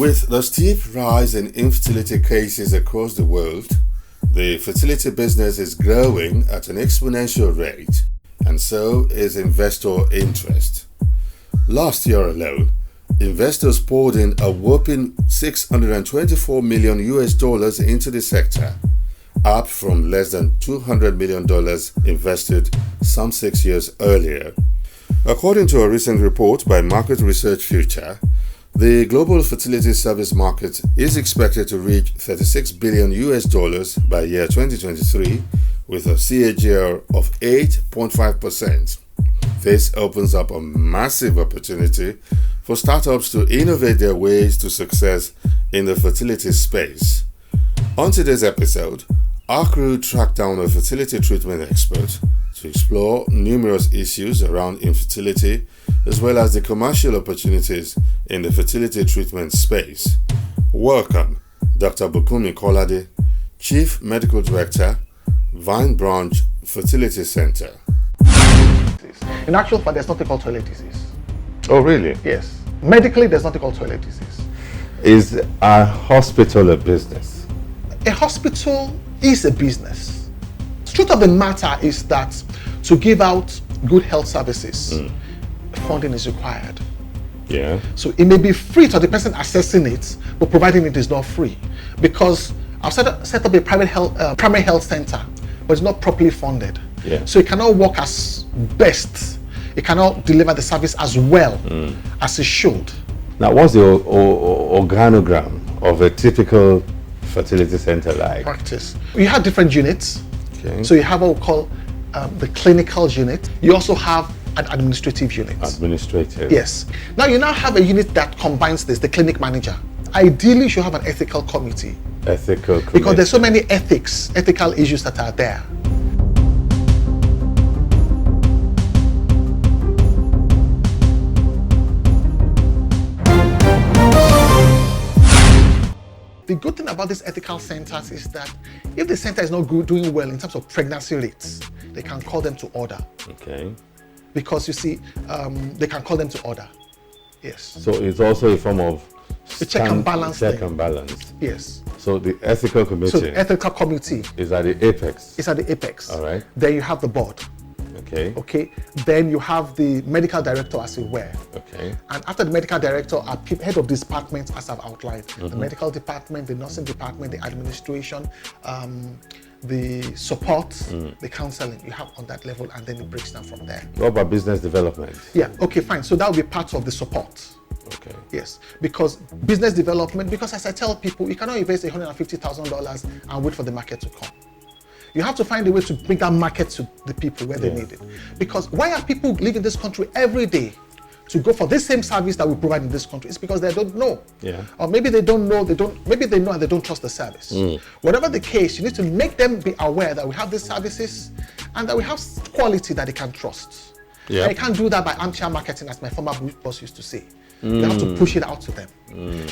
With the steep rise in infertility cases across the world, the fertility business is growing at an exponential rate, and so is investor interest. Last year alone, investors poured in a whopping $624 million into the sector, up from less than $200 million invested some 6 years earlier. According to a recent report by Market Research Future, the global fertility service market is expected to reach $36 billion by year 2023, with a CAGR of 8.5%. This opens up a massive opportunity for startups to innovate their ways to success in the fertility space. On today's episode, our crew tracked down a fertility treatment expert to explore numerous issues around infertility, as well as the commercial opportunities in the fertility treatment space. Welcome, Dr. Bukumi Kolade, Chief Medical Director, Vine Branch Fertility Center. In actual fact, there's nothing called toilet disease. Oh, really? Yes. Medically, there's nothing called toilet disease. Is a hospital a business? A hospital is a business. The truth of the matter is that to give out good health services, funding is required. Yeah. So it may be free to the person assessing it, but providing it is not free. Because I've set up a primary health center, but it's not properly funded. Yeah. So it cannot work as best. It cannot deliver the service as well as it should. Now, what's the organogram of a typical fertility center like? Practice. You have different units. Okay. So you have what we call the clinical unit. You also have an administrative unit. Administrative. Yes. Now you have a unit that combines this, the clinic manager. Ideally, you should have an ethical committee. Ethical committee. Because there's so many ethical issues that are there. The good thing about these ethical centers is that if the center is not doing well in terms of pregnancy rates, they can call them to order. Okay. Because you see, they can call them to order. Yes. So it's also a form of a check and balance. Check and balance. Yes. So the ethical committee. So the ethical committee is at the apex. It's at the apex. All right. Then you have the board. Okay. Okay. Then you have the medical director, as it were. Okay. And after the medical director are head of departments, as I've outlined. The medical department, the nursing department, the administration, the support, the counseling. You have on that level, and then it breaks down from there. What about business development? Yeah. Okay. Fine. So that will be part of the support. Okay. Yes, because business development. Because as I tell people, you cannot invest $150,000 and wait for the market to come. You have to find a way to bring that market to the people where they need it. Because why are people leaving this country every day to go for this same service that we provide in this country? It's because they don't know. Yeah. Or maybe they don't know, maybe they know and they don't trust the service. Whatever the case, you need to make them be aware that we have these services and that we have quality that they can trust. Yeah. And you can't do that by armchair marketing, as my former boss used to say. You have to push it out to them.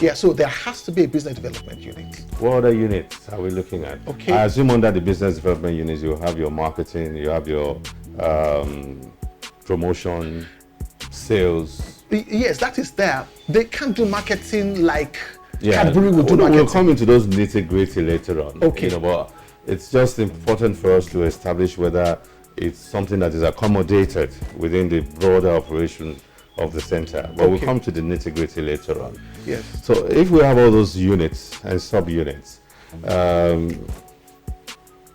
Yeah, so there has to be a business development unit. What other units are we looking at? Okay. I assume under the business development units, you have your marketing, you have your promotion, sales. Yes, that is there. They can't do marketing like Cadbury will do marketing. We'll come into those nitty-gritty later on. Okay. But it's just important for us to establish whether it's something that is accommodated within the broader operation of the center, but we'll come to the nitty-gritty later on. Yes. So if we have all those units and subunits,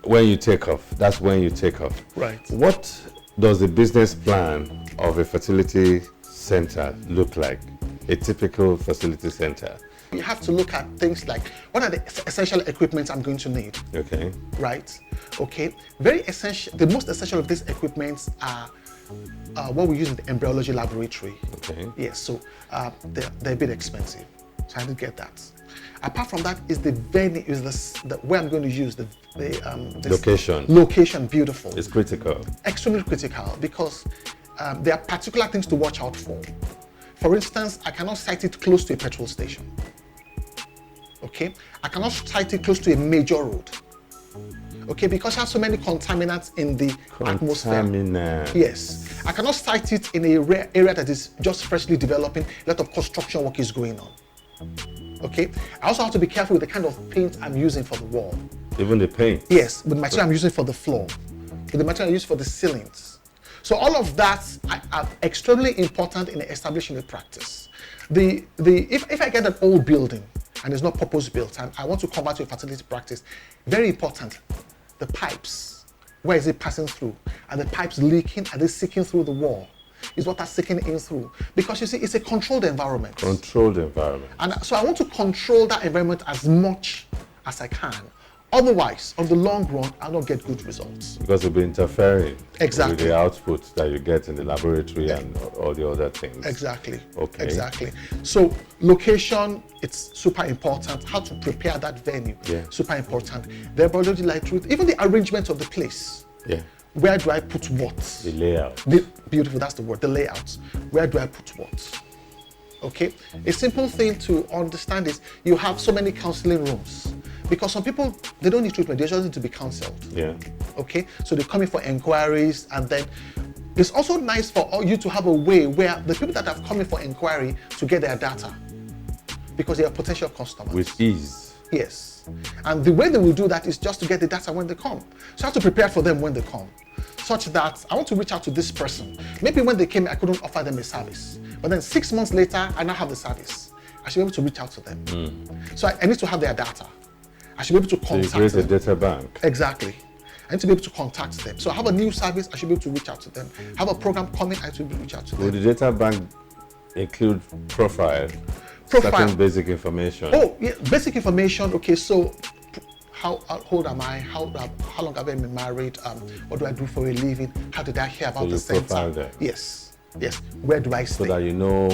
when you take off, that's when you take off. Right. What does the business plan of a fertility center look like? A typical fertility center. You have to look at things like, what are the essential equipment I'm going to need? Okay. Right. Okay. Very essential. The most essential of these equipments are what we use in the embryology laboratory. Okay. Yes, so they're a bit expensive. So I didn't get that. Apart from that, is the venue, is the where I'm going to use the location. Location, beautiful. It's critical. Extremely critical, because there are particular things to watch out for. For instance, I cannot site it close to a petrol station. Okay, I cannot site it close to a major road. Okay, because it has so many contaminants in the atmosphere. Yes, I cannot site it in a area that is just freshly developing. A lot of construction work is going on. Okay. I also have to be careful with the kind of paint I'm using for the wall. Even the paint? Yes, with the material I'm using for the floor, with the material I use for the ceilings. So all of that are extremely important in establishing a practice. If I get an old building and it's not purpose built and I want to convert to a fertility practice, very important, the pipes, where is it passing through? Are the pipes leaking? Are they seeking through the wall? Is water seeking in through? Because you see, it's a controlled environment. Controlled environment. And so I want to control that environment as much as I can. Otherwise, on the long run, I'll not get good results. Because it'll be interfering Exactly. with the output that you get in the laboratory and all the other things. Exactly. Okay. Exactly. So location, it's super important. How to prepare that venue, super important. The biology, like truth, even the arrangement of the place. Yeah. Where do I put what? The layout. Beautiful, that's the word, the layout. Where do I put what? Okay. A simple thing to understand is you have so many counseling rooms. Because some people, they don't need treatment, they just need to be counseled. Yeah. Okay, so they come in for inquiries, and then it's also nice for you to have a way where the people that have come in for inquiry to get their data, because they are potential customers. With ease. Yes. And the way they will do that is just to get the data when they come. So I have to prepare for them when they come, such that I want to reach out to this person. Maybe when they came, I couldn't offer them a service. But then 6 months later, I now have the service. I should be able to reach out to them. So I need to have their data. I should be able to contact them. So you create a data bank. Exactly. I need to be able to contact them. So I have a new service, I should be able to reach out to them. Have a program coming, I should be able to reach out to them. Will the data bank include profile? Certain basic information? Oh, yeah, basic information. Okay, so how old am I? How long have I been married? What do I do for a living? How did I hear about the center? Profile them. Yes, yes. Where do I stay? So that you know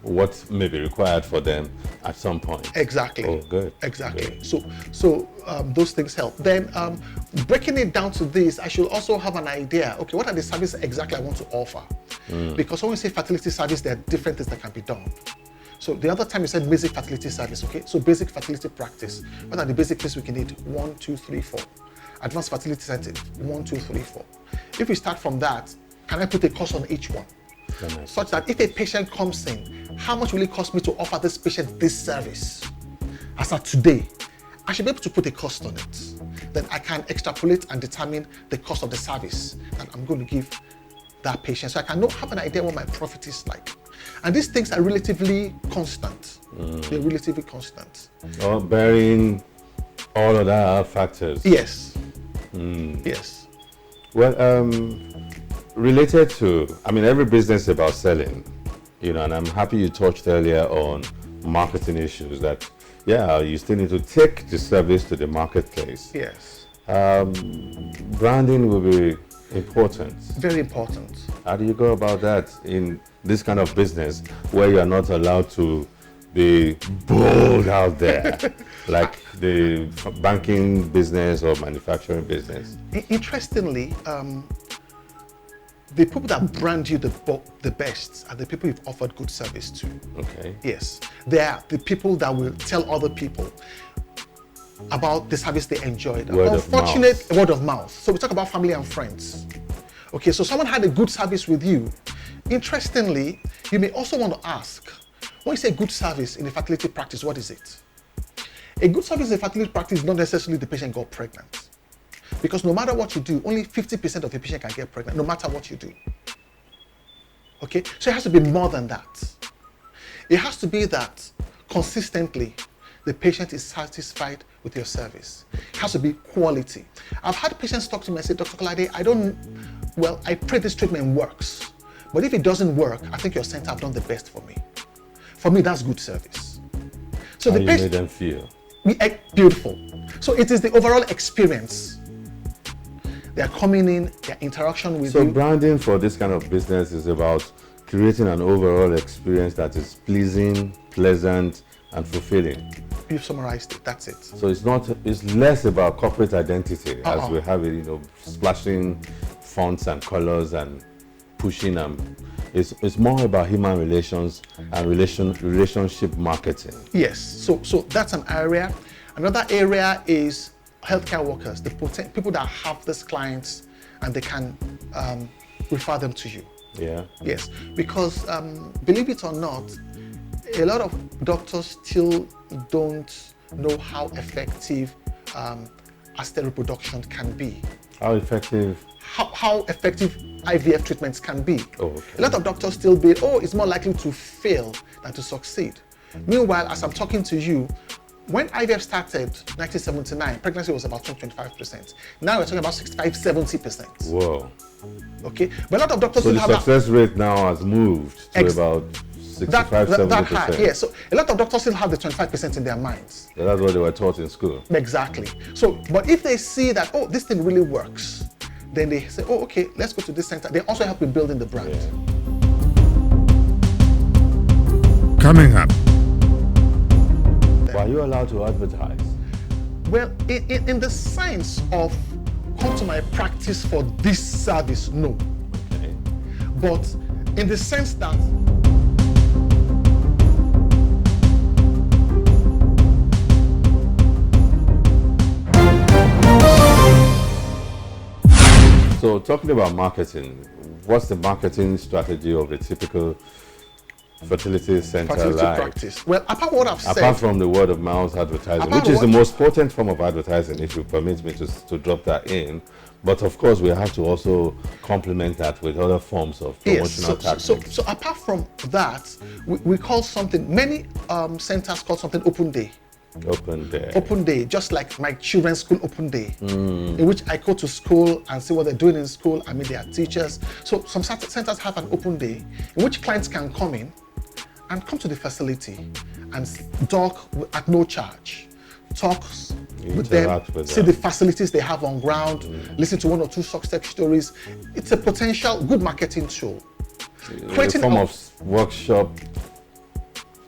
what may be required for them at some point. Exactly. Oh, good. Exactly. Good. So those things help. Then breaking it down to this, I should also have an idea. Okay, what are the services exactly I want to offer? Because when we say fertility service, there are different things that can be done. So the other time you said basic fertility service, okay? So basic fertility practice. What are the basic things we can need? 1, 2, 3, 4. Advanced fertility center, 1, 2, 3, 4. If we start from that, can I put a cost on each one? Such that if a patient comes in, how much will it cost me to offer this patient this service? As of today, I should be able to put a cost on it. Then I can extrapolate and determine the cost of the service that I'm going to give that patient. So I can have an idea what my profit is like. And these things are relatively constant. They're relatively constant. Bearing all other factors. Yes. Yes. Well, related to, every business is about selling, and I'm happy you touched earlier on marketing issues that, you still need to take the service to the marketplace. Yes. Branding will be important. Very important. How do you go about that in this kind of business where you are not allowed to be bold out there, like the banking business or manufacturing business? Interestingly, the people that brand you the best are the people you've offered good service to. Okay. Yes. They are the people that will tell other people about the service they enjoyed. Word of mouth. So we talk about family and friends. Okay, so someone had a good service with you. Interestingly, you may also want to ask, when you say good service in a fertility practice, what is it? A good service in a fertility practice is not necessarily the patient got pregnant. Because no matter what you do, only 50% of the patient can get pregnant, no matter what you do. Okay, so it has to be more than that. It has to be that consistently the patient is satisfied with your service. It has to be quality. I've had patients talk to me and say, Dr. Kolade, I pray this treatment works. But if it doesn't work, I think your center have done the best for me. For me, that's good service. So how the you patient, made them feel? Beautiful. So it is the overall experience. They are coming in, their interaction with you. So branding for this kind of business is about creating an overall experience that is pleasing, pleasant, and fulfilling. You've summarized it, that's it. So it's less about corporate identity as we have it, splashing fonts and colors and pushing them. It's more about human relations and relationship marketing. Yes, so that's an area. Another area is healthcare workers, the people that have these clients and they can refer them to you. Yeah. Yes, because believe it or not, a lot of doctors still don't know how effective assisted reproduction can be. How effective? How effective IVF treatments can be. Oh, okay. A lot of doctors still be, it's more likely to fail than to succeed. Meanwhile, as I'm talking to you, when IVF started 1979, pregnancy was about 25%. Now we're talking about 65-70%. Whoa. Okay, but a lot of doctors So still the have success rate now has moved to about 65-70%. that high. Yeah, so a lot of doctors still have the 25% in their minds. Yeah, that's what they were taught in school. Exactly. So, but if they see that, this thing really works, then they say, okay, let's go to this center. They also help in building the brand. Yeah. Coming up. Were you allowed to advertise? Well, in the sense of come to my practice for this service, no. Okay. But in the sense that So talking about marketing, what's the marketing strategy of a typical fertility center like? practice. Well, apart from what I've said, Apart from the word of mouth advertising, Apart which is from the most potent form of advertising, if you permit me to drop that in. But of course, we have to also complement that with other forms of promotional tactics. So apart from that, we call something, many centers call something open day. Open day. Open day, just like my children's school open day, in which I go to school and see what they're doing in school. I mean, they are teachers. So some centers have an open day in which clients can come in and come to the facility and talk at no charge. Talk with them, see the facilities they have on ground, listen to one or two success stories. It's a potential good marketing tool. Creating a form of workshop,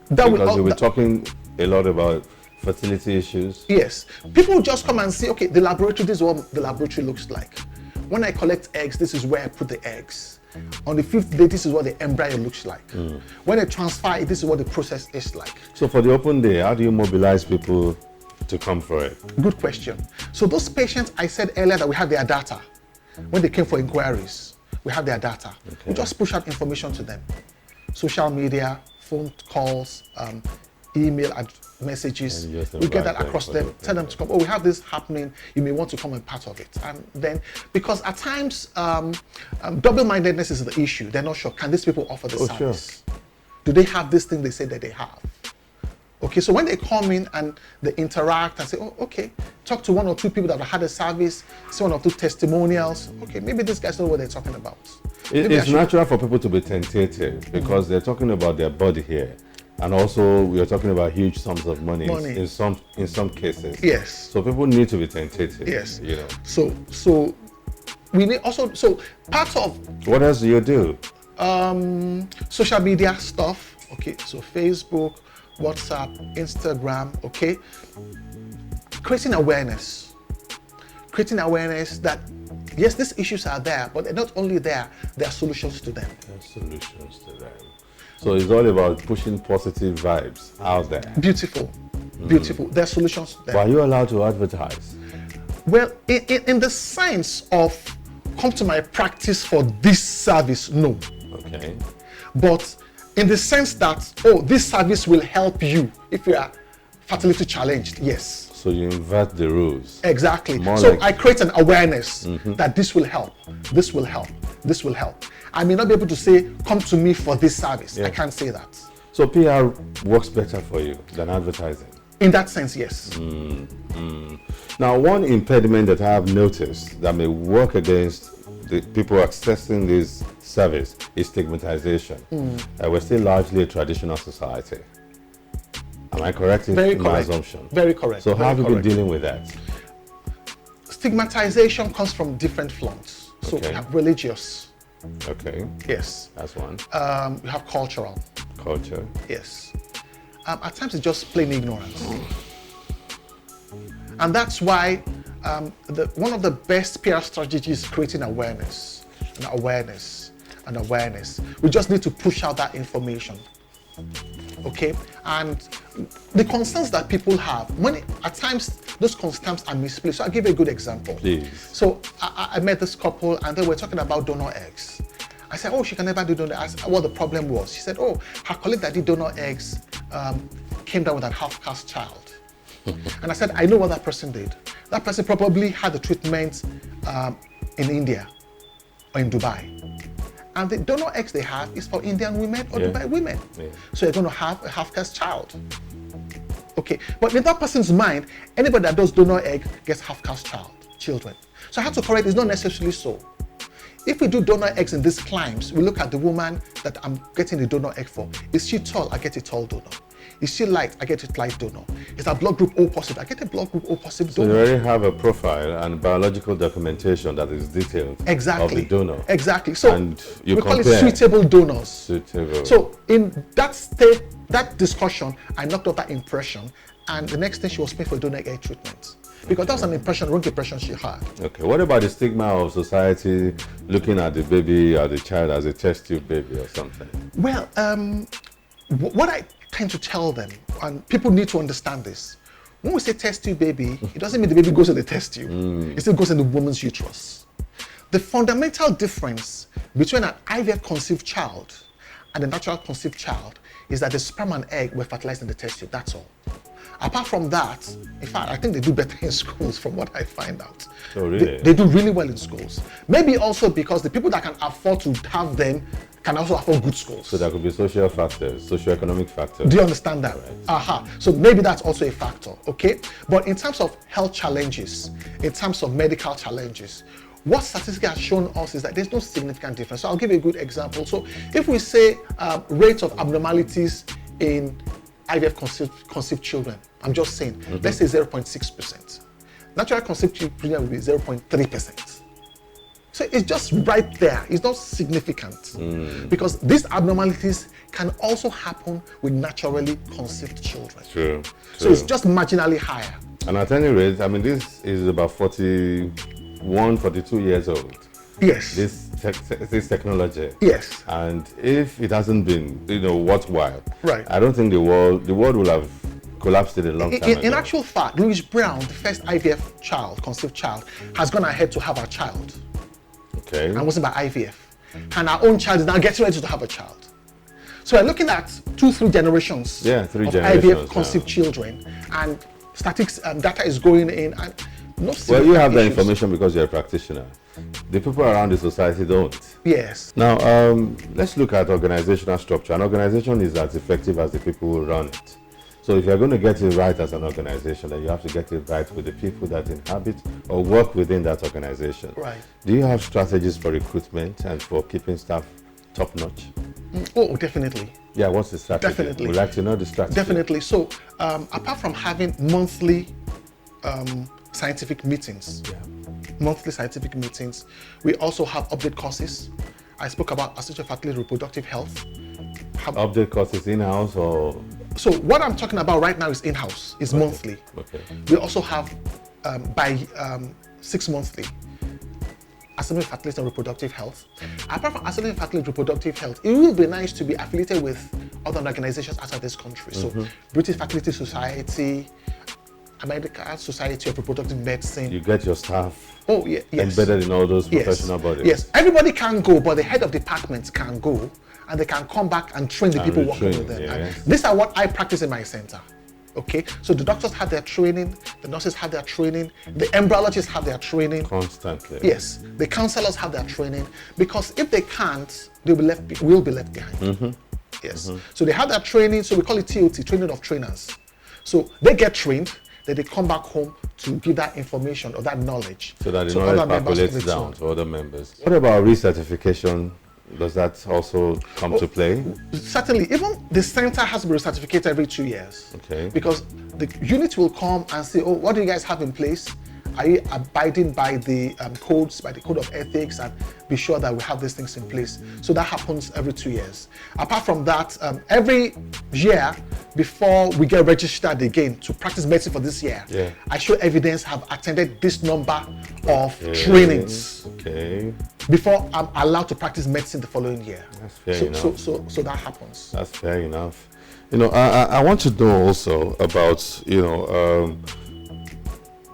that because we're talking a lot about fertility issues. Yes. People just come and say, okay, the laboratory, this is what the laboratory looks like. When I collect eggs, this is where I put the eggs. On the 5th day, this is what the embryo looks like. When I transfer it, this is what the process is like. So for the open day, how do you mobilize people to come for it? Good question. So those patients, I said earlier that we have their data. When they came for inquiries, we have their data. Okay. We just push out information to them. Social media, phone calls, email messages. We get that across them, tell them to come. We have this happening. You may want to come and part of it. And then, because at times, double-mindedness is the issue. They're not sure. Can these people offer the service? Sure. Do they have this thing they say that they have? Okay, so when they come in and they interact and say, okay, talk to one or two people that have had a service, see one or two testimonials. Okay, maybe these guys know what they're talking about. It's natural for people to be tentative because they're talking about their body here. And also, we are talking about huge sums of money. in some cases. Yes. So people need to be tentative. Yes. You know. So we need also. So part of. What else do you do? Social media stuff. Okay. So Facebook, WhatsApp, Instagram. Okay. Creating awareness. Creating awareness that yes, these issues are there, but they're not only there. There are solutions to them. There are solutions to them. So it's all about pushing positive vibes out there. Beautiful, beautiful. There are solutions there. Were you allowed to advertise? Well, in the sense of come to my practice for this service, no. Okay. But in the sense that, this service will help you if you are fertility challenged, yes. So you invert the rules. Exactly. So I create an awareness that this will help, this will help, this will help. I may not be able to say, come to me for this service. I can't say that. So PR works better for you than advertising? In that sense, yes. Now, one impediment that I have noticed that may work against the people accessing this service is stigmatization. We're still largely a traditional society. Am I correct in my assumption? Very correct. So how have you been dealing with that? Stigmatization comes from different fronts. So we have religious. Okay. Yes. That's one. We have cultural. Culture. Yes. At times it's just plain ignorance. And that's why one of the best PR strategies is creating awareness and awareness and awareness. We just need to push out that information. Okay? And the concerns that people have, at times those concerns are misplaced. So I'll give you a good example. Please. So I met this couple and they were talking about donor eggs. I said, she can never do donor eggs. What the problem was. She said, her colleague that did donor eggs came down with a half-caste child. And I said, I know what that person did. That person probably had the treatment in India or in Dubai. And the donor eggs they have is for Indian women or Dubai women. Yeah. So you're going to have a half-caste child. Okay, but in that person's mind, anybody that does donor egg gets half-caste children. So I had to correct, it's not necessarily so. If we do donor eggs in these climes, we look at the woman that I'm getting the donor egg for. Is she tall? I get a tall donor. Is she light? I get a light donor. Is her blood group O positive? I get a blood group O positive donor. So you already have a profile and biological documentation that is detailed of the donor. Exactly. So and we call it suitable donors. Suitable. So in that state, that discussion, I knocked off that impression, and the next thing she was paying for donor egg treatment. Because that was an impression, wrong impression she had. Okay, what about the stigma of society looking at the baby or the child as a test tube baby or something? Well, what I tend to tell them, and people need to understand this, when we say test tube baby, it doesn't mean the baby goes in the test tube. It still goes in the woman's uterus. The fundamental difference between an IVF conceived child and a natural conceived child is that the sperm and egg were fertilized in the test tube, that's all. Apart from that, in fact, I think they do better in schools from what I find out. Oh, really? They do really well in schools. Maybe also because the people that can afford to have them can also afford good schools. So there could be social factors, socioeconomic factors. Do you understand that? Right. So maybe that's also a factor, okay? But in terms of health challenges, in terms of medical challenges, what statistics has shown us is that there's no significant difference. So I'll give you a good example. So if we say rates of abnormalities in IVF conceived children, I'm just saying, let's say 0.6%. Natural conceived children will be 0.3%. So it's just right there. It's not significant because these abnormalities can also happen with naturally conceived children. True. So it's just marginally higher. And at any rate, I mean, this is about 41, 42 years old. Yes. This technology. Yes. And if it hasn't been, worthwhile, right? I don't think the world will have collapsed in a long time ago. In actual fact, Louise Brown, the first IVF conceived child, has gone ahead to have a child. Okay. And wasn't by IVF. And our own child is now getting ready to have a child. So we're looking at 2-3 generations of IVF conceived children, and statistics data is going in, and no. Well, you have that information because you're a practitioner. The people around the society don't. Yes. Now, let's look at organizational structure. An organization is as effective as the people who run it. So if you're going to get it right as an organization, then you have to get it right with the people that inhabit or work within that organization. Right. Do you have strategies for recruitment and for keeping staff top-notch? Oh, definitely. Yeah, what's the strategy? Definitely. We'd like to know the strategy. Definitely. So, apart from having monthly scientific meetings, we also have update courses. I spoke about assisted fertility, reproductive health. Update courses in-house or? So what I'm talking about right now is in-house, is monthly. Okay. We also have by 6 monthly assisted fertility and reproductive health. Apart from assisted fertility and reproductive health, it will be nice to be affiliated with other organizations outside this country. So British Fertility Society, American Society of Reproductive Medicine. You get your staff yes. embedded in all those professional bodies. Yes, everybody can go, but the head of departments can go, and they can come back and train the people working with them. Yes. These are what I practice in my center. Okay, so the doctors have their training, the nurses have their training, the embryologists have their training. Constantly. Yes, the counselors have their training, because if they can't, will be left behind. Yes, so they have their training, so we call it TOT, training of trainers. So they get trained, then they come back home to give that information or that knowledge. So that the knowledge percolates down to other members. What about recertification? Does that also come to play? Certainly, even the center has to be recertificated every 2 years. Okay. Because the unit will come and say, oh, what do you guys have in place? Are you abiding by the codes, by the code of ethics, and be sure that we have these things in place? So that happens every 2 years. Apart from that, every year before we get registered again to practice medicine for this year, I show evidence have attended this number of trainings before I'm allowed to practice medicine the following year. That's fair enough. So that happens. That's fair enough. I want to know also about,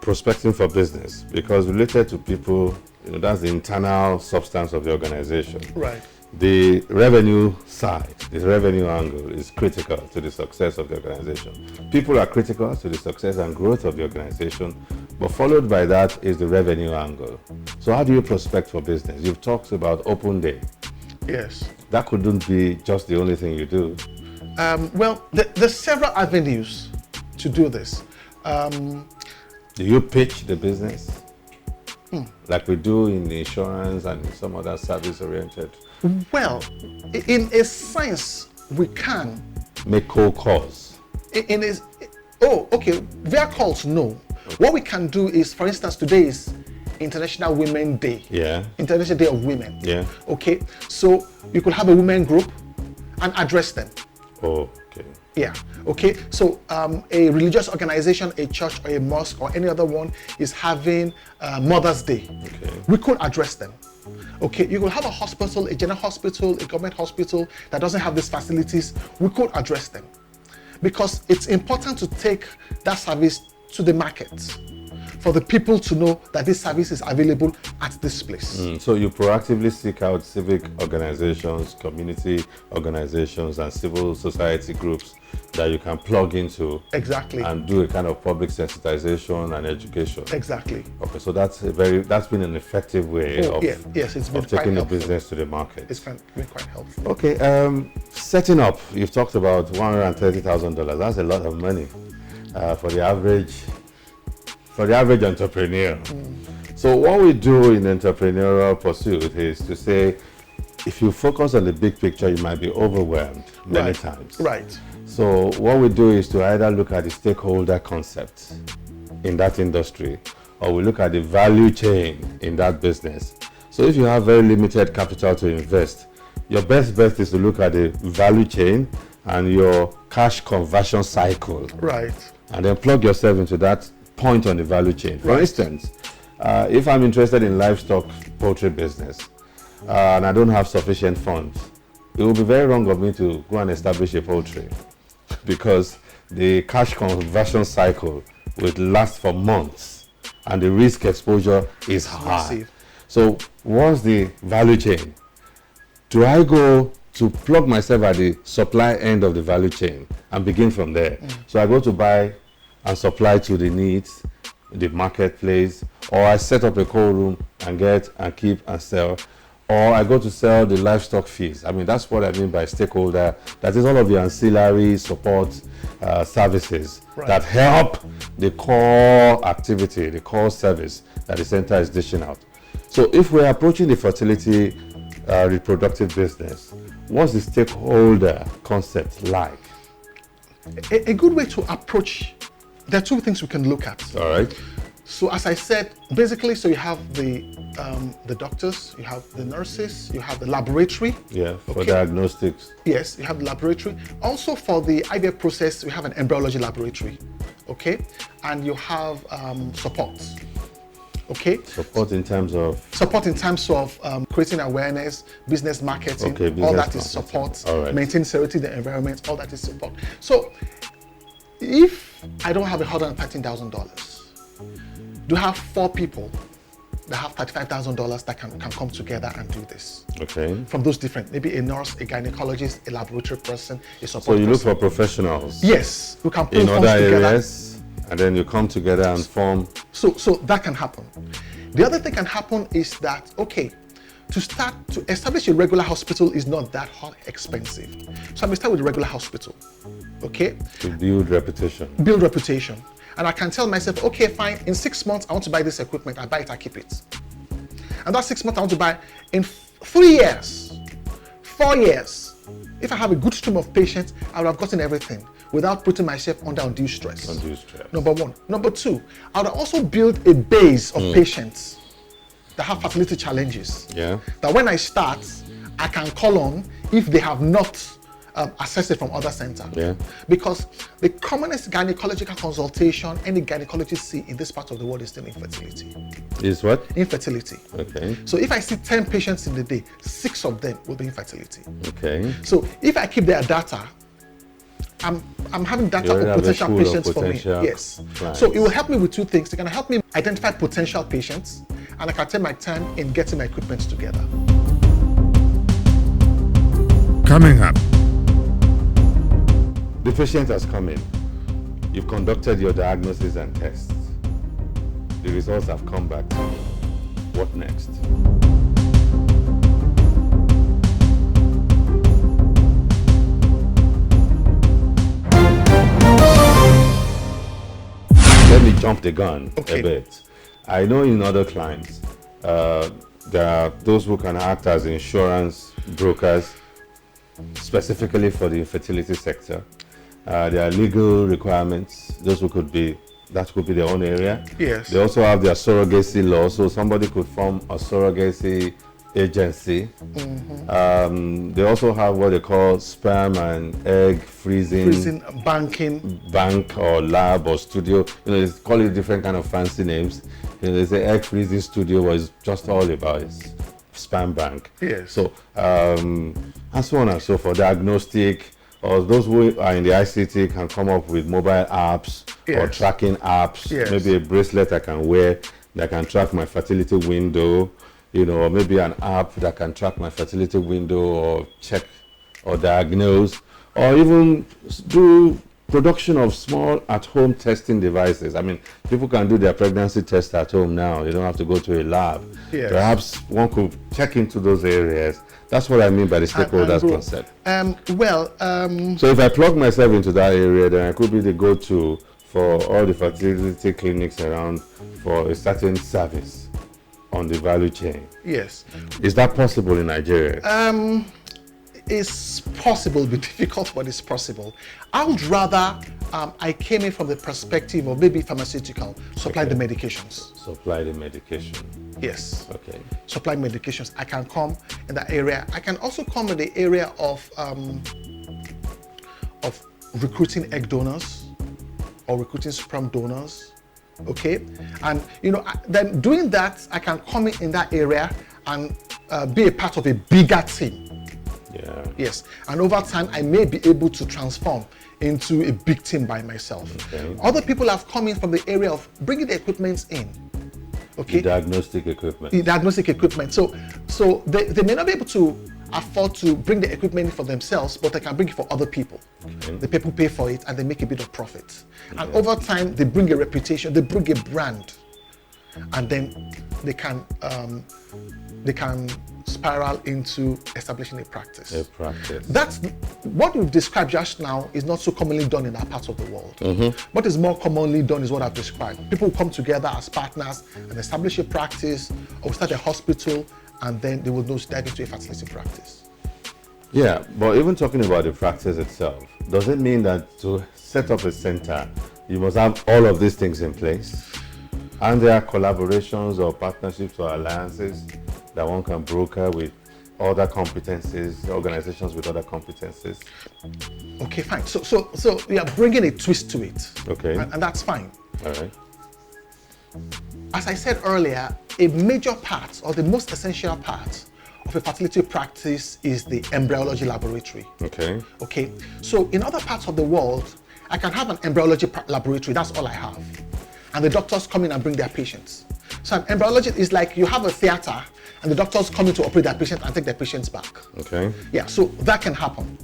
prospecting for business, because related to people, that's the internal substance of the organization. Right. the revenue side, the revenue angle is critical to the success of the organization. People are critical to the success and growth of the organization, but followed by that is the revenue angle. So how do you prospect for business? You've talked about open day. Yes. That couldn't be just the only thing you do. Well, there's several avenues to do this. Do you pitch the business? Like we do in insurance and in some other service-oriented? Well, in a sense, we can. Make cold calls? Via calls, no. What we can do is, for instance, today is International Women's Day. Yeah. International Day of Women. Yeah. Okay, so you could have a women group and address them. Oh, okay. Yeah, okay. So a religious organization, a church or a mosque or any other one is having Mother's Day. Okay. We could address them. Okay, you could have a hospital, a general hospital, a government hospital that doesn't have these facilities. We could address them because it's important to take that service to the market for the people to know that this service is available at this place. So you proactively seek out civic organizations, community organizations, and civil society groups that you can plug into. Exactly. And do a kind of public sensitization and education. Exactly. Okay, so that's been an effective way It's been of taking the helpful. business to the market. It's been quite helpful. Okay, setting up, you've talked about $130,000. That's a lot of money for the average entrepreneur. So what we do in entrepreneurial pursuit is to say, if you focus on the big picture, you might be overwhelmed many times. Right. So what we do is to either look at the stakeholder concept in that industry, or we look at the value chain in that business. So if you have very limited capital to invest, your best bet is to look at the value chain and your cash conversion cycle. Right. And then plug yourself into that point on the value chain. For instance, if I'm interested in livestock poultry business and I don't have sufficient funds, it will be very wrong of me to go and establish a poultry because the cash conversion cycle will last for months and the risk exposure is high. Massive. So what's the value chain? Do I go to plug myself at the supply end of the value chain and begin from there? So I go to buy and supply to the needs, the marketplace, or I set up a cold room and get and keep and sell, or I go to sell the livestock fees. I mean, that's what I mean by stakeholder. That is all of the ancillary support services that help the core activity, the core service that the center is dishing out. So if we're approaching the fertility reproductive business, what's the stakeholder concept like? A good way to approach, there are two things we can look at. All right. So as I said, basically, so you have the doctors, you have the nurses, you have the laboratory. Yeah, for diagnostics. Yes, you have the laboratory. Also for the IVF process, we have an embryology laboratory, okay? And you have support, okay? Support in terms of? Support in terms of creating awareness, business marketing, okay, business all that marketing. is support. All right. Maintaining sterility in the environment, all that is support. So if I don't have $113,000, do have 4 people that have $35,000 that can come together and do this. Okay. From those different, maybe a nurse, a gynecologist, a laboratory person, a support So you look person. for professionals. Yes, we can pull in funds other together. areas, and then you come together and form. So that can happen. The other thing can happen is that, okay, to establish a regular hospital is not that expensive. So I may start with a regular hospital, okay? To build reputation. Build reputation. And I can tell myself, okay, fine, in 6 months, I want to buy this equipment. I buy it, I keep it. And that 6 months, I want to buy in 3 years, 4 years. If I have a good stream of patients, I would have gotten everything without putting myself under undue stress. Undue stress. Number one. Number two, I would also build a base of patients that have fertility challenges. Yeah. That when I start, I can call on if they have not assessed it from other centers. Yeah. Because the commonest gynecological consultation any gynecologist see in this part of the world is still infertility. Is what? Infertility. Okay. So if I see 10 patients in the day, 6 of them will be infertility. Okay. So if I keep their data, I'm having data of potential patients for me. Yes. Clients. So it will help me with 2 things. It's going to help me identify potential patients, and I can take my time in getting my equipment together. Coming up. The patient has come in. You've conducted your diagnosis and tests. The results have come back to you. What next? Let me jump the gun a bit. I know in other clients, there are those who can act as insurance brokers, specifically for the fertility sector. There are legal requirements. That could be their own area. Yes. They also have their surrogacy law, so somebody could form a surrogacy agency. They also have what they call sperm and egg freezing bank or lab or studio. They call it different kind of fancy names. They say egg freezing studio was just all about it. Sperm bank. Yes. So and so on and so forth. Diagnostic, or those who are in the ICT can come up with mobile apps or tracking apps. Maybe a bracelet I can wear that can track my fertility window, or maybe an app that can track my fertility window or check or diagnose, or even do production of small at-home testing devices. I mean, people can do their pregnancy test at home now. You don't have to go to a lab. Perhaps one could check into those areas. That's what I mean by the stakeholders concept. So if I plug myself into that area, then I could be the go-to for all the fertility clinics around for a certain service on the value chain. Yes. Is that possible in Nigeria? It's possible, be difficult, but it's possible. I would rather I came in from the perspective of maybe pharmaceutical, supply the medications. Supply the medication. Yes. Okay. Supply medications. I can come in that area. I can also come in the area of recruiting egg donors or recruiting sperm donors. Okay, and then doing that, I can come in that area and be a part of a bigger team. Yeah. Yes, and over time, I may be able to transform into a big team by myself. Okay. Other people have come in from the area of bringing the equipment in. Okay. The diagnostic equipment. The diagnostic equipment. So they may not be able to afford to bring the equipment in for themselves, but they can bring it for other people. Okay. The people pay for it and they make a bit of profit. And over time, they bring a reputation, they bring a brand, and then they can spiral into establishing a practice. A practice. That's what we've described just now is not so commonly done in our parts of the world. What is more commonly done is what I've described. People come together as partners and establish a practice or start a hospital, and then they will dive into a fertility practice. Yeah, but even talking about the practice itself, does it mean that to set up a center, you must have all of these things in place? And there are collaborations or partnerships or alliances that one can broker with other competencies, organizations with other competencies? Okay, fine. So we are bringing a twist to it. Okay. And that's fine. All right. As I said earlier, a major part or the most essential part of a fertility practice is the embryology laboratory. Okay. Okay. So in other parts of the world, I can have an embryology laboratory. That's all I have. And the doctors come in and bring their patients. So an embryology is like you have a theater and the doctors come in to operate their patient and take their patients back. Okay. Yeah, so that can happen.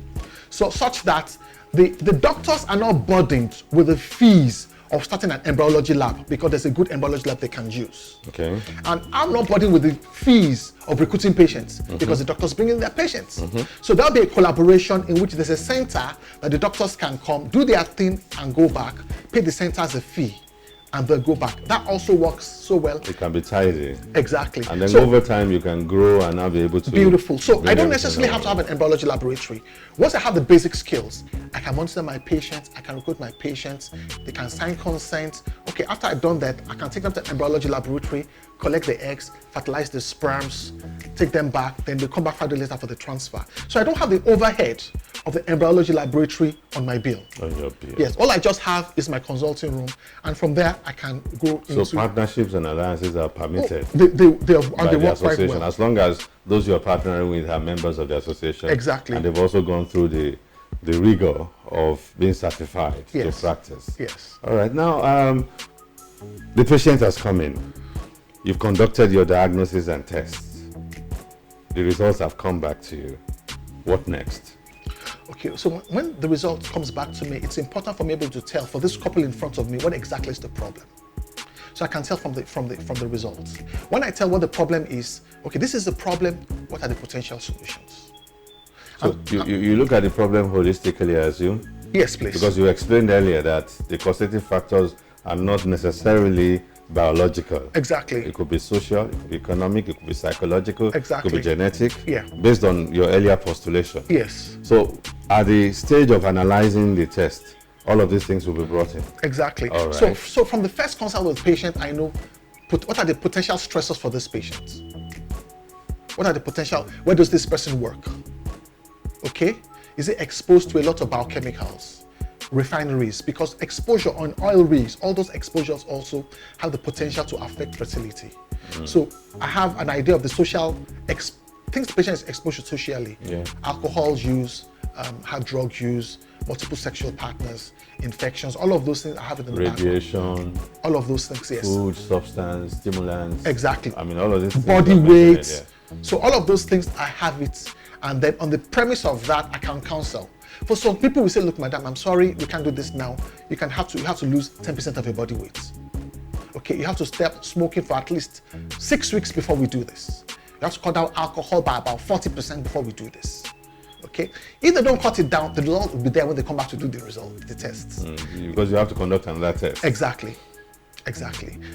So such that the doctors are not burdened with the fees of starting an embryology lab because there's a good embryology lab they can use. Okay. And I'm not burdened with the fees of recruiting patients because the doctors bring in their patients. So there'll be a collaboration in which there's a center that the doctors can come, do their thing and go back, pay the centers a fee, and they'll go back. That also works so well. It can be tidy. Exactly. And then over time you can grow and now be able to. Beautiful. So I don't necessarily have to have an embryology laboratory. Once I have the basic skills, I can monitor my patients, I can recruit my patients, they can sign consent. Okay, after I've done that, I can take them to the embryology laboratory, collect the eggs, fertilize the sperms, take them back, then they come back 5 days later for the transfer. So I don't have the overhead of the embryology laboratory on my bill. On your bill. Yes, all I just have is my consulting room, and from there I can go into. So partnerships and alliances are permitted. They by the work quite association, well. as long as those you are partnering with are members of the association. Exactly. And they've also gone through the rigor of being certified to practice. Yes. All right. Now, the patient has come in. You've conducted your diagnosis and tests. The results have come back to you. What next? Okay, so when the result comes back to me, it's important for me to be able to tell for this couple in front of me what exactly is the problem. So I can tell from the results. When I tell what the problem is, okay, this is the problem, what are the potential solutions? So you look at the problem holistically, I assume? Yes, please. Because you explained earlier that the causative factors are not necessarily biological. Exactly. It could be social, it could be economic, it could be psychological, Exactly. it could be genetic, Yeah. based on your earlier postulation. Yes. So at the stage of analyzing the test, all of these things will be brought in. Exactly. All right. So from the first consult with the patient, I know what are the potential stressors for this patient? What are the potential, where does this person work? Okay? Is it exposed to a lot of biochemicals, refineries? Because exposure on oil rigs, all those exposures also have the potential to affect fertility. So I have an idea of the social things the patient is exposed to socially. Yeah. Alcohol use, hard drug use, multiple sexual partners, infections, all of those things I have it in the background. Radiation, All of those things, yes. food, substance, stimulants. Exactly. I mean, all of these things. Body are mentioned weight. earlier. So all of those things, I have it. And then on the premise of that, I can counsel. For some people, we say, look, madam, I'm sorry, we can't do this now. You have to lose 10% of your body weight. Okay, you have to stop smoking for at least 6 weeks before we do this. You have to cut down alcohol by about 40% before we do this. Okay, if they don't cut it down, the result will be there when they come back to do the tests. Because you have to conduct another test. Exactly.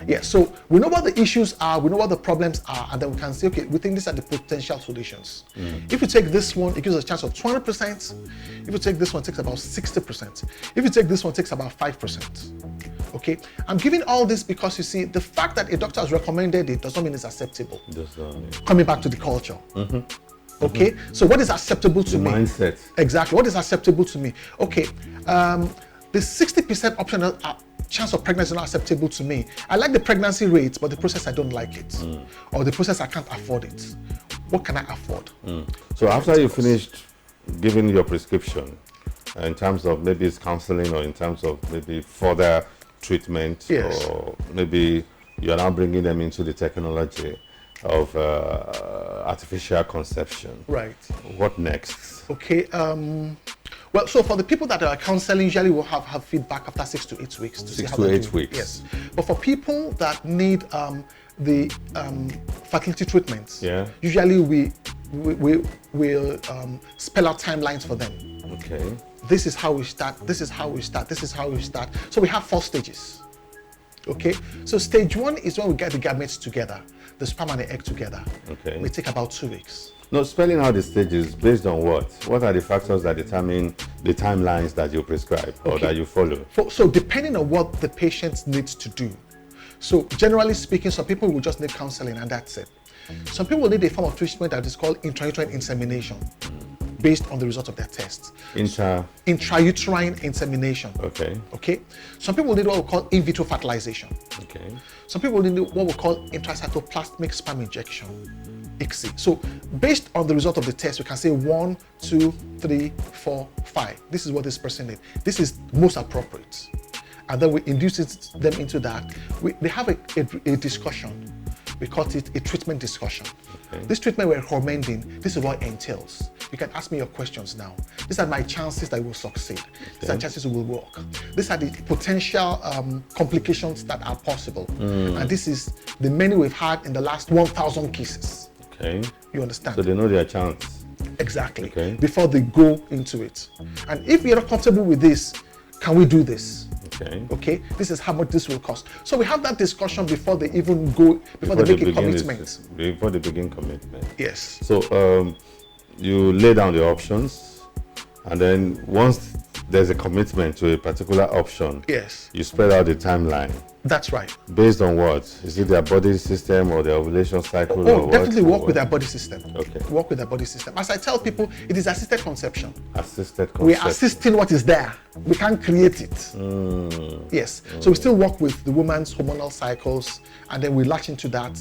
Yeah, so we know what the issues are, we know what the problems are, and then we can say, okay, we think these are the potential solutions. If you take this one, it gives us a chance of 20%. If you take this one, it takes about 60%. If you take this one, it takes about 5%. Okay, I'm giving all this because you see, the fact that a doctor has recommended it does not mean it's acceptable. Coming back to the culture. Okay, so what is acceptable to me? Mindset. Exactly, what is acceptable to me? Okay, the 60% optional chance of pregnancy is not acceptable to me. I like the pregnancy rate, but the process I don't like it. Or the process I can't afford it. What can I afford? So after you finished giving your prescription, in terms of maybe it's counseling or in terms of maybe further treatment, Yes. or maybe you're now bringing them into the technology of artificial conception. Right. What next? Okay. Well, so for the people that are counseling, usually we'll have feedback after 6 to 8 weeks to see 6 how to they're 8 doing. weeks. Yes. But for people that need the fertility treatments, Yeah. usually we will spell out timelines for them. Okay. This is how we start. This is how we start. This is how we start. So we have 4 stages. Okay. So stage 1 is when we get the gametes together, the sperm and the egg together. Okay. It may take about 2 weeks. No, spelling out the stages based on what? What are the factors that determine the timelines that you prescribe or that you follow? So depending on what the patient needs to do. So generally speaking, some people will just need counseling and that's it. Some people need a form of treatment that is called intrauterine insemination based on the result of their tests. Intrauterine insemination. Okay. Okay. Some people need what we call in vitro fertilization. Okay. Some people need what we call intracytoplasmic sperm injection. ICSI. So based on the result of the test, we can say 1, 2, 3, 4, 5. This is what this person needs. This is most appropriate. And then we induce them into that. They have a discussion. We call it a treatment discussion. Okay. This treatment we're recommending, this is what it entails. You can ask me your questions now. These are my chances that will succeed. These are chances it will work. These are the potential complications that are possible. And this is the many we've had in the last 1,000 cases. Okay. You understand? So they know their chance. Exactly. Okay. Before they go into it. And if you're not comfortable with this, can we do this? Okay. Okay. This is how much this will cost. So we have that discussion before they even go, before they make a commitment. Before they begin commitment. Yes. So you lay down the options, and then once there's a commitment to a particular option, yes, you spread out the timeline. That's right. Based on what? Is it their body system or their ovulation cycle? Oh, definitely work with their body system. Okay. Work with their body system. As I tell people, it is assisted conception. Assisted conception. We are assisting what is there. We can't create it. Yes. So we still work with the woman's hormonal cycles, and then we latch into that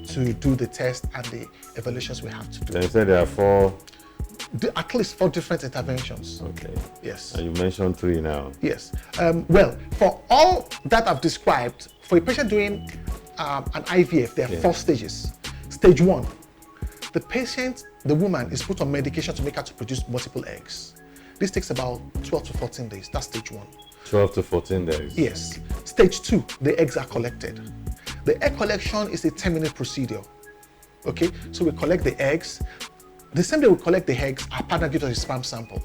to do the test and the evaluations we have to do. Then you said there are 4. At least 4 different interventions. Okay. Yes. And you mentioned 3 now. Yes. Well, for all that I've described, for a patient doing an IVF, there are 4 stages. Stage 1, the woman is put on medication to make her to produce multiple eggs. This takes about 12 to 14 days. That's stage 1. 12 to 14 days. Yes. Stage 2, the eggs are collected. The egg collection is a 10-minute procedure. Okay, so we collect the eggs. The same day we collect the eggs, our partner gives us a sperm sample.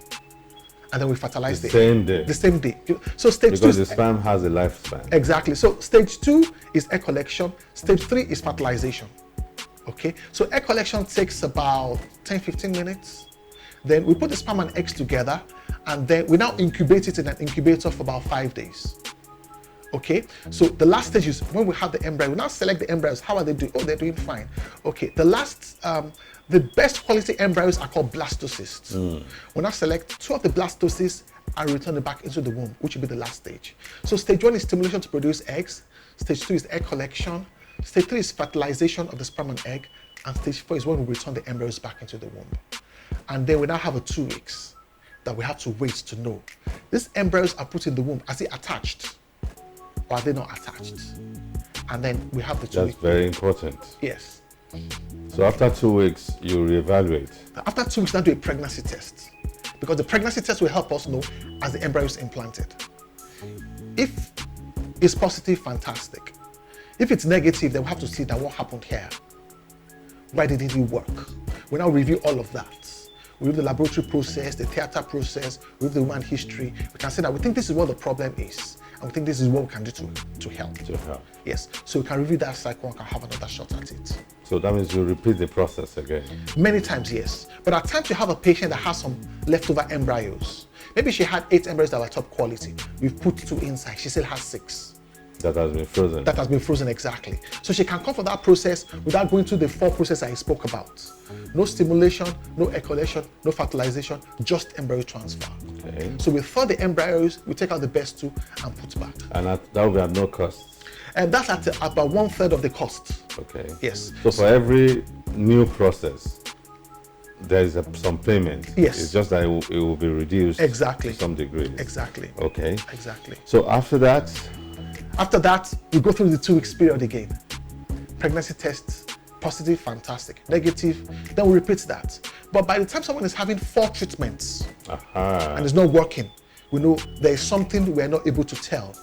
And then we fertilize the same day. The same day. So stage 2 because the sperm has a lifespan. Exactly. So stage 2 is egg collection. Stage 3 is fertilization. Okay, so egg collection takes about 10-15 minutes. Then we put the sperm and eggs together, and then we now incubate it in an incubator for about 5 days. Okay, so the last stage is when we have the embryo. We now select the embryos. How are they doing? Oh, they're doing fine. Okay, the best quality embryos are called blastocysts. We now select 2 of the blastocysts and return it back into the womb, which will be the last stage. So stage 1 is stimulation to produce eggs. Stage 2 is egg collection. Stage 3 is fertilization of the sperm and egg. And stage 4 is when we return the embryos back into the womb. And then we now have 2 weeks that we have to wait to know. These embryos are put in the womb. Are they attached? Or are they not attached? And then we have the 2 weeks. That's very important. Yes. So after 2 weeks, you reevaluate. After 2 weeks, now do a pregnancy test. Because the pregnancy test will help us know as the embryo is implanted. If it's positive, fantastic. If it's negative, then we have to see that what happened here. Why didn't it work? We now review all of that. We review the laboratory process, the theater process, we review the human history. We can say that we think this is what the problem is, and we think this is what we can do to help. To help. Yes. So we can review that cycle and can have another shot at it. So that means you repeat the process again. Many times, yes. But at times you have a patient that has some leftover embryos. Maybe she had 8 embryos that were top quality. We've put 2 inside. She still has 6. That has been frozen. That has been frozen, exactly. So she can come for that process without going through the 4 process I spoke about. No stimulation, no egg collection, no fertilization, just embryo transfer. Okay. So we thaw the embryos, we take out the best 2 and put back. And that will be at no cost? And that's at about 1/3 of the cost. Okay. Yes. So for every new process, there is some payment. Yes. It's just that it will be reduced Exactly. to some degree. Exactly. Okay. Exactly. So after that, we go through the 2 weeks period again. Pregnancy tests, positive, fantastic. Negative, then we repeat that. But by the time someone is having 4 treatments and it's not working, we know there is something we are not able to tell.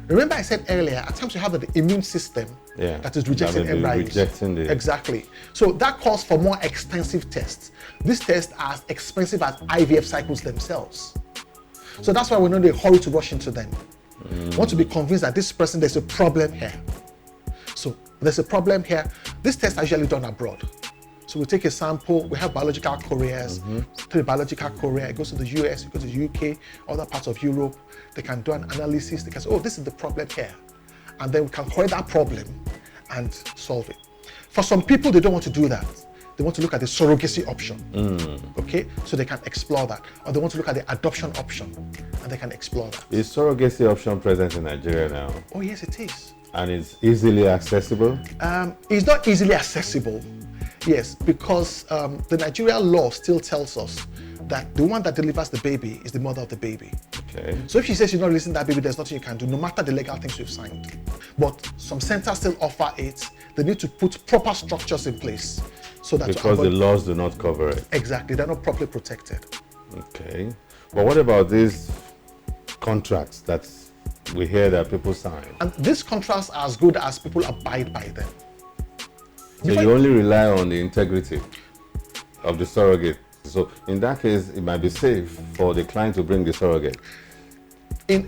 Remember I said earlier, at times you have the immune system that is rejecting embryos. Exactly. So that calls for more extensive tests. These tests are as expensive as IVF cycles themselves. So that's why we're not in a hurry to rush into them. We want to be convinced that this person, there's a problem here. So there's a problem here. These tests are usually done abroad. So we take a sample, we have biological couriers, through the biological courier, it goes to the US, it goes to the UK, other parts of Europe. They can do an analysis, they can say, oh, this is the problem here. And then we can correct that problem and solve it. For some people, they don't want to do that. They want to look at the surrogacy option, okay? So they can explore that. Or they want to look at the adoption option, and they can explore that. Is surrogacy option present in Nigeria now? Oh, yes, it is. And it's easily accessible? It's not easily accessible, yes, because the Nigerian law still tells us that the one that delivers the baby is the mother of the baby. Okay. So if she says she's not releasing that baby, there's nothing you can do, no matter the legal things we've signed. But some centers still offer it. They need to put proper structures in place so that because the laws do not cover it. Exactly, they're not properly protected. Okay. But what about these contracts that we hear that people sign? And these contracts are as good as people abide by them. So you only rely on the integrity of the surrogate. So in that case, it might be safe for the client to bring the surrogate.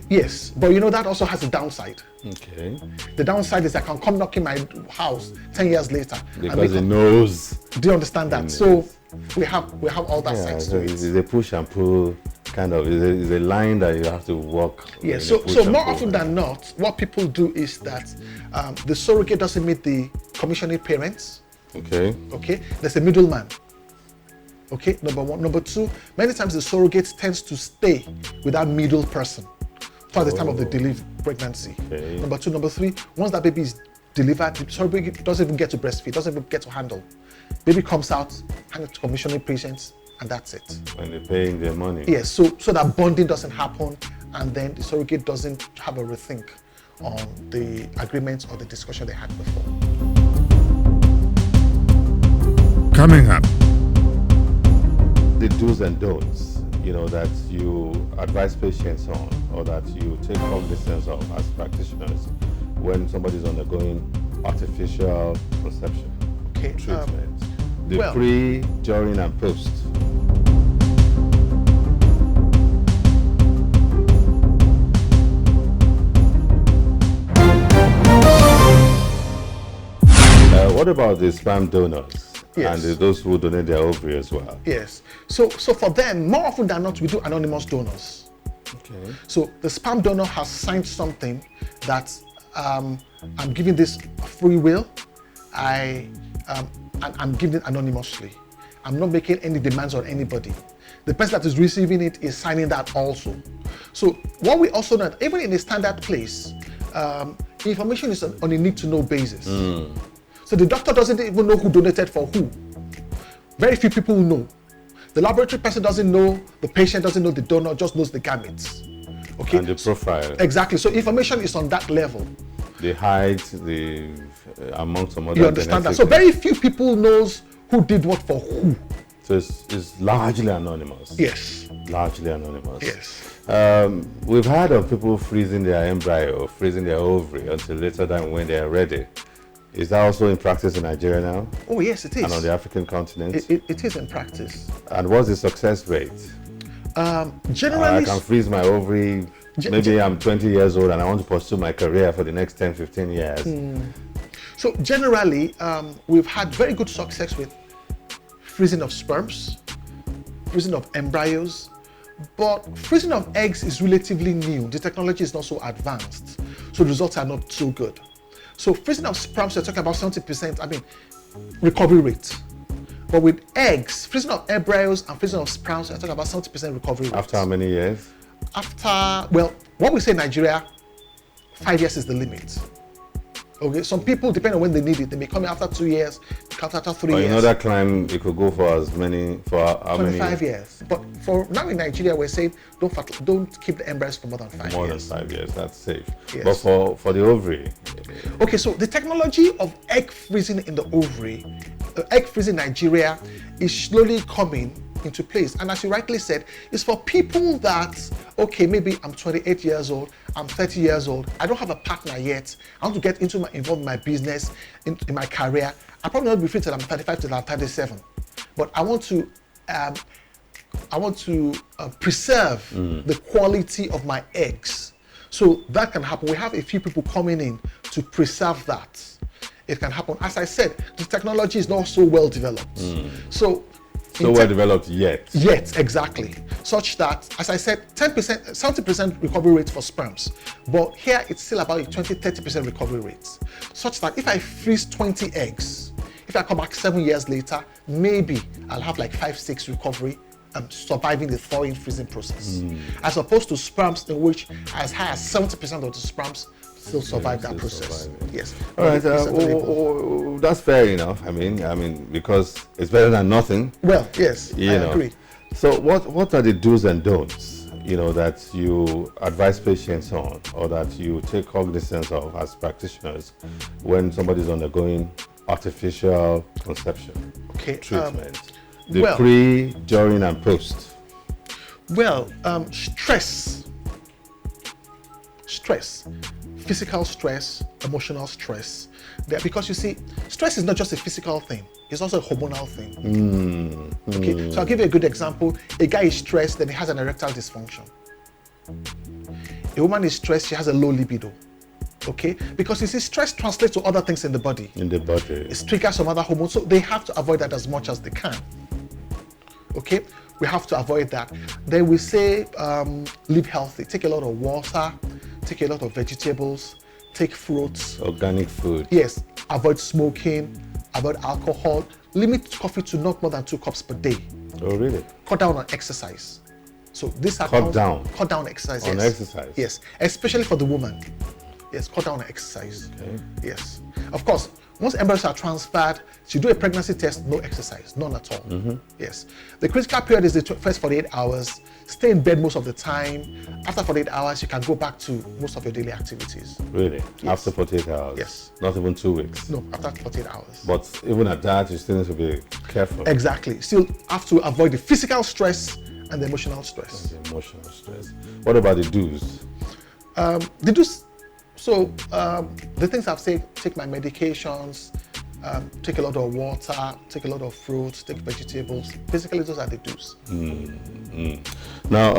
Yes, but you know that also has a downside. Okay. The downside is I can come knock in my house 10 years later. Because it knows. Do you understand that? So we have all that sides to it. It's a push and pull kind of, it's a line that you have to walk. Yes, so more often than not, what people do is that the surrogate doesn't meet the commissioning parents. Okay. Okay, there's a middleman. Okay, number 1. Number 2, many times the surrogate tends to stay with that middle person for the time of the pregnancy. Okay. Number 2. Number 3, once that baby is delivered, the surrogate doesn't even get to breastfeed, doesn't even get to handle. Baby comes out, hand it to commissioning patients, and that's it. When they're paying their money. Yes, so that bonding doesn't happen, and then the surrogate doesn't have a rethink on the agreements or the discussion they had before. Coming up. The do's and don'ts, that you advise patients on or that you take cognizance of as practitioners when somebody's undergoing artificial conception treatment. The pre, during, and post. What about the sperm donors? Yes. And those who donate their ovary as well? Yes. So for them, more often than not, we do anonymous donors. Okay. So the sperm donor has signed something that I'm giving this free will. I'm giving it anonymously. I'm not making any demands on anybody. The person that is receiving it is signing that also. So what we also know, even in a standard place, information is on a need-to-know basis. So the doctor doesn't even know who donated for who. Very few people know. The laboratory person doesn't know, the patient doesn't know, the donor just knows the gametes. Okay. And the profile. Exactly. So information is on that level. The height, among some other. You understand that? So very few people knows who did what for who. So it's largely anonymous. Yes. Largely anonymous. Yes. We've heard of people freezing their embryo, freezing their ovary until later than when they are ready. Is that also in practice in Nigeria now? Oh yes, it is. And on the African continent? It is in practice. And what's the success rate? Generally, I can freeze my ovary. Maybe I'm 20 years old and I want to pursue my career for the next 10, 15 years. So generally, we've had very good success with freezing of sperms, freezing of embryos, but freezing of eggs is relatively new. The technology is not so advanced, so the results are not so good. So freezing of sperms, we're talking about 70%, recovery rate. But with eggs, freezing of embryos and freezing of sperms, we're talking about 70% recovery rate. After how many years? Well, what we say in Nigeria, 5 years is the limit. Okay, some people, depending on when they need it, they may come in after 2 years, after 3 years. In another climb, it could go for how many 25 years. But for now in Nigeria, we're saying don't keep the embryos for more than 5 years. More than 5 years, that's safe. Yes. But for the ovary? Okay, so the technology of egg freezing in the ovary, egg freezing in Nigeria is slowly coming into place. And as you rightly said, it's for people that, okay, maybe I'm 28 years old, I'm 30 years old, I don't have a partner yet, I want to get involved in my business, in my career. I probably not be free till I'm 35 till I'm 37, but I want to preserve the quality of my eggs. So that can happen. We have a few people coming in to preserve that. It can happen. As I said, the technology is not so well developed. So well developed yet. Yet, exactly. Such that, as I said, 10%, 70% recovery rate for sperms. But here it's still about a 20-30% recovery rate. Such that if I freeze 20 eggs, if I come back 7 years later, maybe I'll have like 5-6 recovery surviving the thawing freezing process. As opposed to sperms in which as high as 70% of the sperms still survive that process. Yes. All right. That's fair enough. I mean, because it's better than nothing. Well, yes, I agree. So, what are the do's and don'ts? That you advise patients on, or that you take cognizance of as practitioners when somebody's undergoing artificial conception treatment, the pre, during, and post. Well, stress. Physical stress, emotional stress. Because you see, stress is not just a physical thing, it's also a hormonal thing. Okay, so I'll give you a good example. A guy is stressed, then he has an erectile dysfunction. A woman is stressed, she has a low libido. Okay, because you see, stress translates to other things in the body. It triggers some other hormones, so they have to avoid that as much as they can. Okay, we have to avoid that. Then we say live healthy, take a lot of water, take a lot of vegetables, take fruits. Organic food. Yes, avoid smoking, avoid alcohol, limit coffee to not more than 2 cups per day. Oh, really? Cut down on exercise. So this cut down exercise. On exercise. Yes, especially for the woman. Yes, cut down on exercise. Okay. Yes, of course. Once embryos are transferred, to do a pregnancy test, no exercise, none at all. Yes. The critical period is the first 48 hours. Stay in bed most of the time. After 48 hours, you can go back to most of your daily activities. Really? Yes. After 48 hours? Yes. Not even 2 weeks? No, after 48 hours. But even at that, you still need to be careful. Exactly. Still have to avoid the physical stress and the emotional stress. The emotional stress. What about the do's? The do's. So the things I've said: take my medications, take a lot of water, take a lot of fruits, take vegetables. Basically, those are the do's. Now,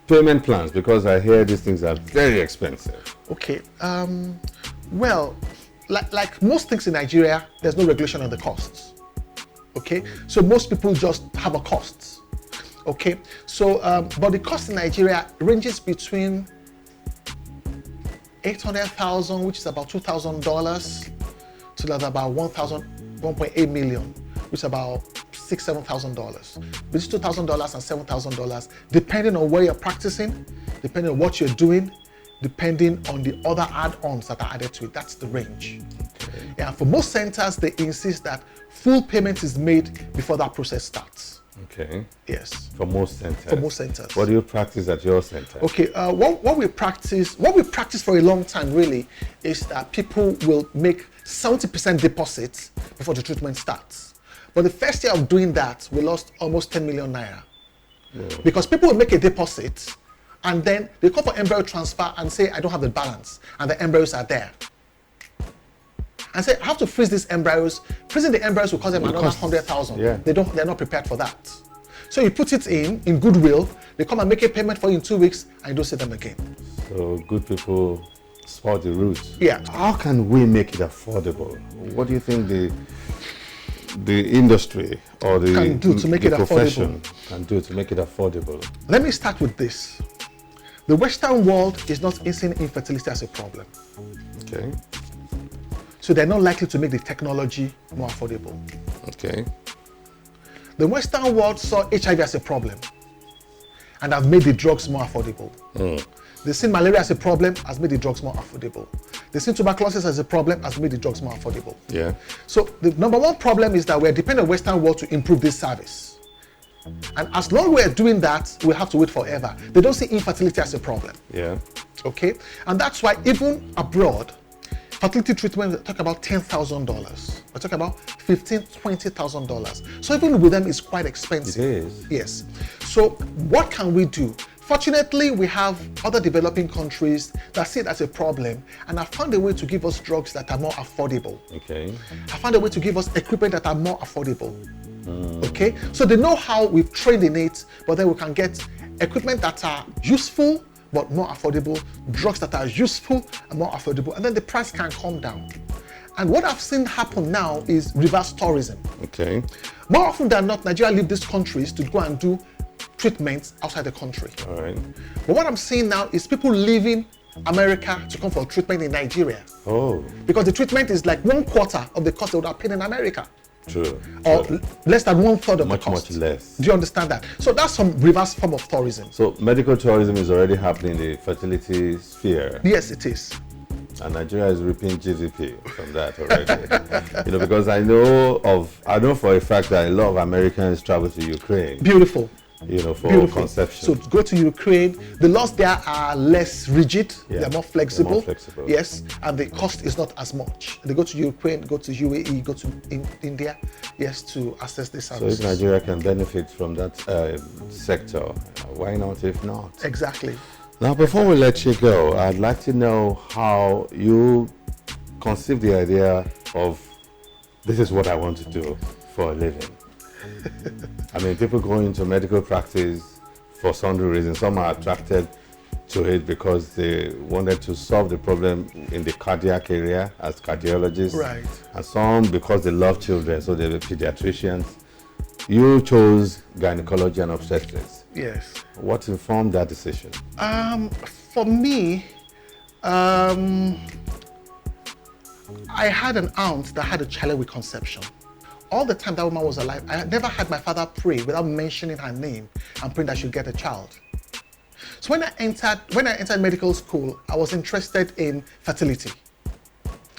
payment plans, because I hear these things are very expensive. Okay. Well, like most things in Nigeria, there's no regulation on the costs. Okay. So most people just have a cost. Okay. So, but the cost in Nigeria ranges between 800,000, which is about $2,000, to about 1.8 million, which is about $6,000-7,000. Between $2,000 and $7,000, depending on where you're practicing, depending on what you're doing, depending on the other add-ons that are added to it. That's the range. Okay. Yeah, for most centers, they insist that full payment is made before that process starts. Okay. Yes. For most centers. For most centers. What do you practice at your center? Okay. What we practice for a long time really is that people will make 70% deposits before the treatment starts. But the first year of doing that, we lost almost 10 million naira. Yeah. Because people will make a deposit and then they call for embryo transfer and say, I don't have the balance, and the embryos are there. And say, I have to freeze these embryos. Freezing the embryos will cost them another 100,000. Yeah. They're not prepared for that. So you put it in goodwill, they come and make a payment for you in 2 weeks, and you don't see them again. So good people spot the route. Yeah. How can we make it affordable? What do you think the industry or the can do to make it profession affordable? Can do to make it affordable? Let me start with this. The Western world is not seeing infertility as a problem. Okay. So they're not likely to make the technology more affordable. Okay. The Western world saw HIV as a problem and have made the drugs more affordable. They've seen malaria as a problem, has made the drugs more affordable. They've seen tuberculosis as a problem, has made the drugs more affordable. Yeah. So the number one problem is that we're dependent on the Western world to improve this service. And as long as we're doing that, we'll have to wait forever. They don't see infertility as a problem. Yeah. Okay? And that's why even abroad, fertility treatment, we talk about $10,000. We talk about $15,000, $20,000. So even with them, it's quite expensive. It is. Yes. So what can we do? Fortunately, we have other developing countries that see it as a problem and have found a way to give us drugs that are more affordable. Okay. Have found a way to give us equipment that are more affordable. Okay? So they know how we've trained in it, but then we can get equipment that are useful but more affordable, drugs that are useful and more affordable, and then the price can come down. And what I've seen happen now is reverse tourism. Okay. More often than not, Nigeria leave these countries to go and do treatments outside the country. All right. But what I'm seeing now is people leaving America to come for treatment in Nigeria. Oh. Because the treatment is like 1/4 of the cost they would have paid in America. True. Or less than 1/3 of the cost. Much less. Do you understand that? So that's some reverse form of tourism. So medical tourism is already happening in the fertility sphere. Yes, it is. And Nigeria is reaping GDP from that already. Because I know for a fact that a lot of Americans travel to Ukraine. Beautiful. For Beautiful. conception. So to go to Ukraine, the laws there are less rigid, they're more flexible. They're more flexible. Yes, and the cost is not as much. They go to Ukraine, go to UAE, go to India, yes, to access this service. So if Nigeria can benefit from that sector, why not if not? Exactly. Now, before we let you go, I'd like to know how you conceived the idea of this is what I want to do for a living. I mean, people go into medical practice for sundry reasons. Some are attracted to it because they wanted to solve the problem in the cardiac area as cardiologists. Right. And some because they love children, so they're pediatricians. You chose gynecology and obstetrics. Yes. What informed that decision? For me, I had an aunt that had a child with conception. All the time that woman was alive, I never had my father pray without mentioning her name and praying that she'd get a child. So when I entered medical school, I was interested in fertility.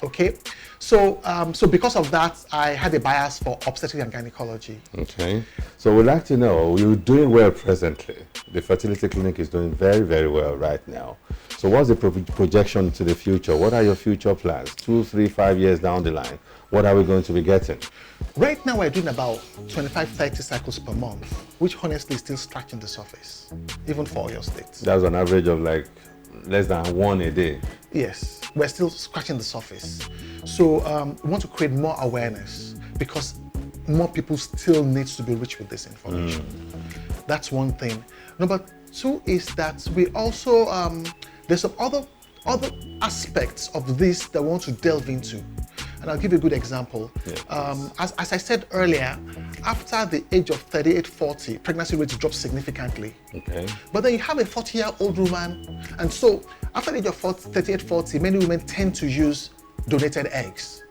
Okay, so so because of that, I had a bias for obstetrics and gynecology. Okay, so we'd like to know, you're doing well presently. The fertility clinic is doing very, very well right now. So what's the projection to the future? What are your future plans? 2, 3, 5 years down the line, what are we going to be getting? Right now, we're doing about 25, 30 cycles per month, which honestly is still scratching the surface, even for your state. That's an average of like less than 1 a day. Yes, we're still scratching the surface. So we want to create more awareness because more people still need to be rich with this information. That's one thing. Number two is that we also, there's some other aspects of this that we want to delve into. And I'll give you a good example. Yeah, as I said earlier, after the age of 38, 40, pregnancy rates drop significantly. Okay. But then you have a 40-year-old woman, and so after the age of 38, 40, many women tend to use donated eggs.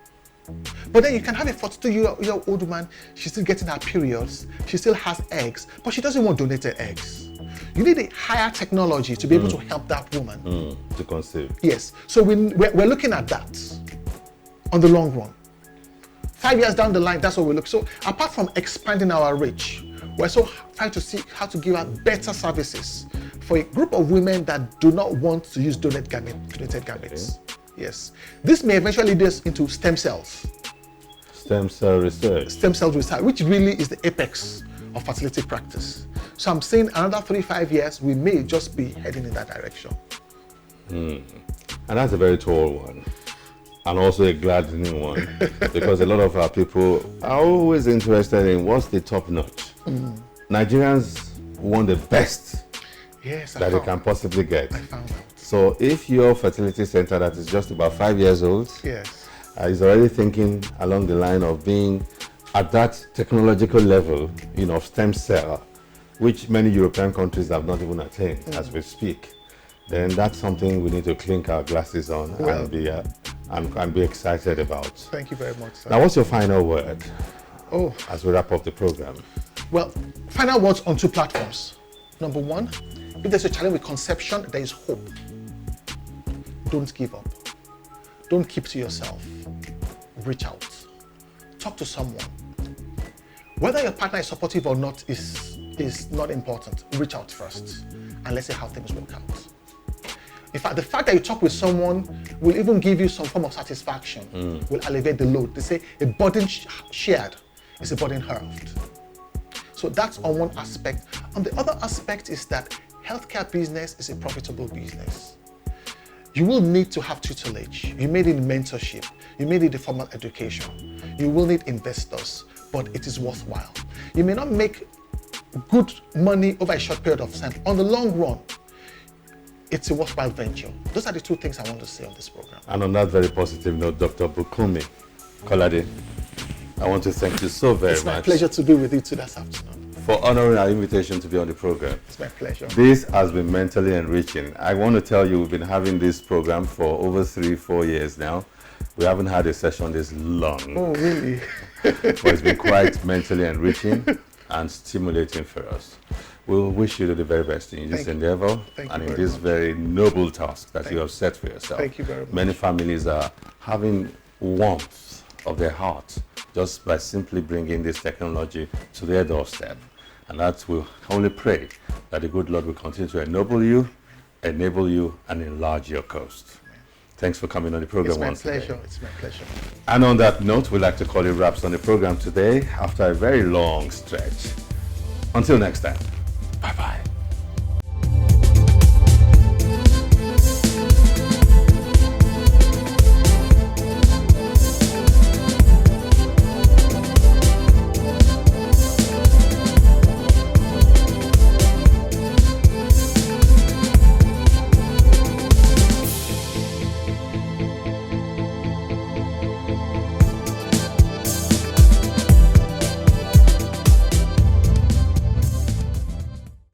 But then you can have a 42-year-old woman, she's still getting her periods, she still has eggs, but she doesn't want donated eggs. You need a higher technology to be able to help that woman. To conceive. Yes, so we're looking at that on the long run. 5 years down the line, that's what we look. So apart from expanding our reach, we're also trying to see how to give out better services for a group of women that do not want to use donated gametes. Okay. Yes. This may eventually lead us into stem cells. Stem cell research. Stem cell research, which really is the apex of fertility practice. So I'm saying another 3-5 years, we may just be heading in that direction. And that's a very tall one. And also a gladdening one, because a lot of our people are always interested in what's the top notch. Nigerians want the best that they can possibly get. I found out. So if your fertility center that is just about 5 years old is already thinking along the line of being at that technological level, of stem cell, which many European countries have not even attained as we speak, then that's something we need to clink our glasses on and be excited about. Thank you very much, sir. Now, what's your final word as we wrap up the program? Well, final words on 2 platforms. Number 1, if there's a challenge with conception, there is hope. Don't give up. Don't keep to yourself. Reach out. Talk to someone. Whether your partner is supportive or not is not important. Reach out first and let's see how things work out. In fact, the fact that you talk with someone will even give you some form of satisfaction, will alleviate the load. They say a burden shared is a burden halved. So that's on one aspect. On the other aspect is that healthcare business is a profitable business. You will need to have tutelage. You may need mentorship. You may need a formal education. You will need investors, but it is worthwhile. You may not make good money over a short period of time. On the long run, it's a worthwhile venture. Those are the 2 things I want to say on this program. And on that very positive note, Dr. Bukunmi Kolade, I want to thank you so very much. It's my pleasure to be with you this afternoon. For honoring our invitation to be on the program. It's my pleasure. This has been mentally enriching. I want to tell you, we've been having this program for over 3-4 years now. We haven't had a session this long. Oh, really? But it's been quite mentally enriching and stimulating for us. We'll wish you the very best in this endeavor and in this very noble task that you have set for yourself. Thank you very much. Many families are having warmth of their heart just by simply bringing this technology to their doorstep. And that we'll only pray that the good Lord will continue to enable you, and enlarge your coast. Thanks for coming on the program once again. It's my pleasure. And on that note, we'd like to call it wraps on the program today after a very long stretch. Until next time.